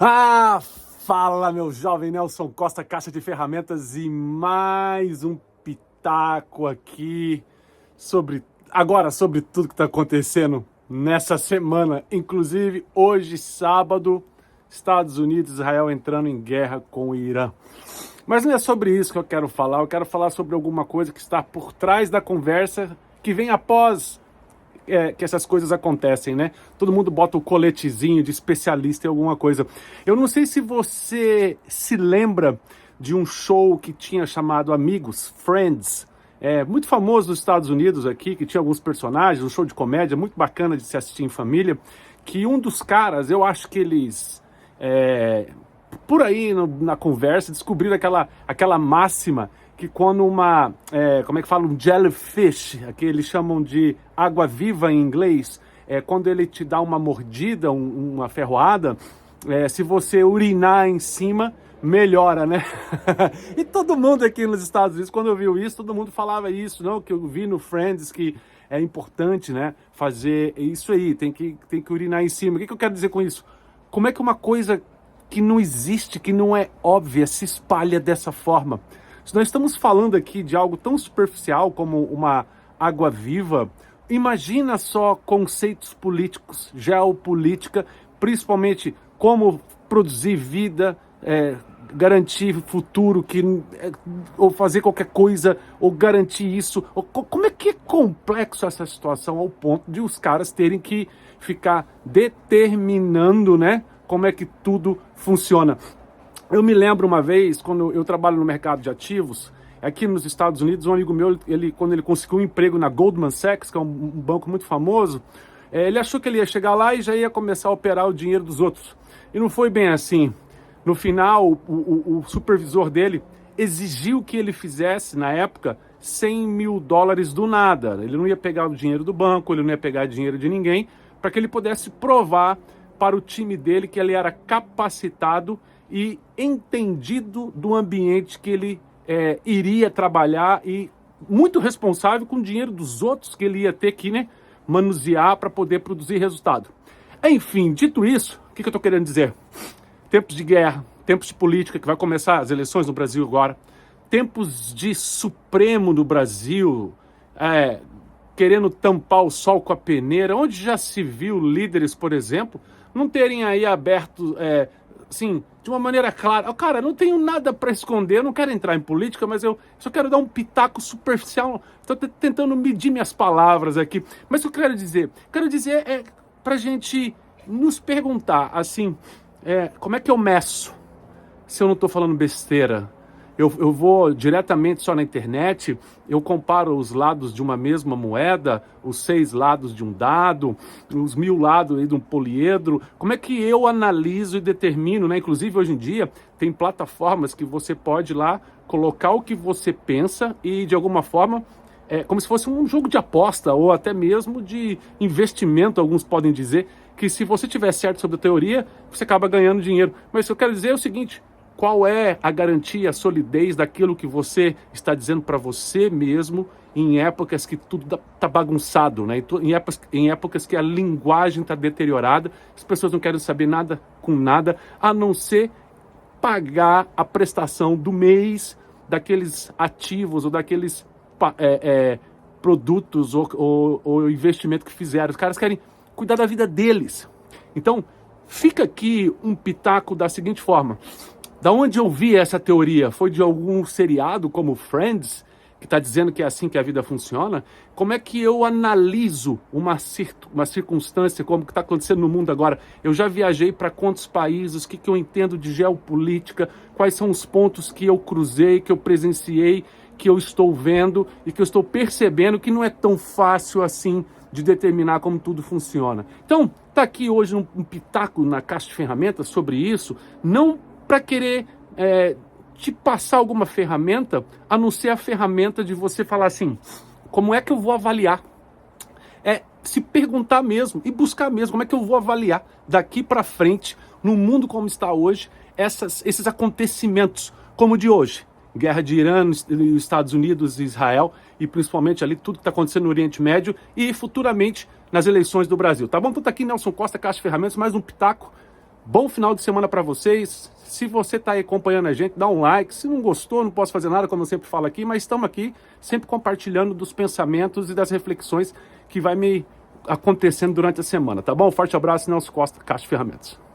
Ah, fala meu jovem Nelson Costa, Caixa de Ferramentas e mais um pitaco aqui sobre tudo que está acontecendo nessa semana, inclusive hoje, sábado, Estados Unidos e Israel entrando em guerra com o Irã. Mas não é sobre isso que eu quero falar sobre alguma coisa que está por trás da conversa que vem após que essas coisas acontecem, né? Todo mundo bota o coletezinho de especialista em alguma coisa. Eu não sei se você se lembra de um show que tinha chamado Amigos, Friends, muito famoso nos Estados Unidos aqui, que tinha alguns personagens, um show de comédia muito bacana de se assistir em família, que um dos caras, eu acho que eles, por aí na conversa, descobriram aquela máxima que quando um jellyfish, que eles chamam de água-viva em inglês, quando ele te dá uma mordida, uma ferroada, se você urinar em cima, melhora, né? E todo mundo aqui nos Estados Unidos, quando eu vi isso, todo mundo falava isso, não? Que eu vi no Friends, que é importante, né? Fazer isso aí, tem que urinar em cima. O que eu quero dizer com isso? Como é que uma coisa que não existe, que não é óbvia, se espalha dessa forma? Se nós estamos falando aqui de algo tão superficial como uma água-viva, imagina só conceitos políticos, geopolítica, principalmente como produzir vida, garantir futuro, ou fazer qualquer coisa, ou garantir isso. Como é que é complexo essa situação ao ponto de os caras terem que ficar determinando, né, como é que tudo funciona? Eu me lembro uma vez, quando eu trabalho no mercado de ativos, aqui nos Estados Unidos, um amigo meu, quando ele conseguiu um emprego na Goldman Sachs, que é um banco muito famoso, ele achou que ele ia chegar lá e já ia começar a operar o dinheiro dos outros. E não foi bem assim. No final, o supervisor dele exigiu que ele fizesse, na época, $100 mil do nada. Ele não ia pegar o dinheiro do banco, ele não ia pegar dinheiro de ninguém, para que ele pudesse provar para o time dele que ele era capacitado e entendido do ambiente que ele iria trabalhar e muito responsável com o dinheiro dos outros que ele ia ter que, né, manusear para poder produzir resultado. Enfim, dito isso, o que eu estou querendo dizer? Tempos de guerra, tempos de política, que vai começar as eleições no Brasil agora, tempos de Supremo no Brasil, querendo tampar o sol com a peneira, onde já se viu líderes, por exemplo, não terem aí aberto, assim, de uma maneira clara. Cara, não tenho nada para esconder, eu não quero entrar em política, mas eu só quero dar um pitaco superficial. Estou tentando medir minhas palavras aqui. Mas o que eu quero dizer? É para a gente nos perguntar, assim, como é que eu meço se eu não estou falando besteira? Eu vou diretamente só na internet, eu comparo os lados de uma mesma moeda, os 6 lados de um dado, os 1000 lados aí de um poliedro. Como é que eu analiso e determino, né? Inclusive, hoje em dia, tem plataformas que você pode lá colocar o que você pensa e, de alguma forma, como se fosse um jogo de aposta ou até mesmo de investimento, alguns podem dizer, que se você tiver certo sobre a teoria, você acaba ganhando dinheiro. Mas eu quero dizer é o seguinte: qual é a garantia, a solidez daquilo que você está dizendo para você mesmo em épocas que tudo está bagunçado, né? Em épocas que a linguagem está deteriorada, as pessoas não querem saber nada com nada, a não ser pagar a prestação do mês daqueles ativos ou daqueles produtos ou investimento que fizeram. Os caras querem cuidar da vida deles. Então, fica aqui um pitaco da seguinte forma. Da onde eu vi essa teoria? Foi de algum seriado como Friends, que está dizendo que é assim que a vida funciona? Como é que eu analiso uma circunstância como que está acontecendo no mundo agora? Eu já viajei para quantos países? O que eu entendo de geopolítica? Quais são os pontos que eu cruzei, que eu presenciei, que eu estou vendo e que eu estou percebendo que não é tão fácil assim de determinar como tudo funciona. Então, está aqui hoje um pitaco na Caixa de Ferramentas sobre isso, não para querer te passar alguma ferramenta, a não ser a ferramenta de você falar assim, como é que eu vou avaliar? Se perguntar mesmo e buscar mesmo, como é que eu vou avaliar daqui para frente, no mundo como está hoje, esses acontecimentos como o de hoje. Guerra de Irã, Estados Unidos e Israel, e principalmente ali tudo que está acontecendo no Oriente Médio e futuramente nas eleições do Brasil. Tá bom? Então tá aqui Nelson Costa, Caixa de Ferramentas, mais um pitaco Bom final de semana para vocês. Se você está aí acompanhando a gente, dá um like. Se não gostou, não posso fazer nada, como eu sempre falo aqui, mas estamos aqui sempre compartilhando dos pensamentos e das reflexões que vai me acontecendo durante a semana, tá bom? Forte abraço, Nelson Costa, Caixa de Ferramentas.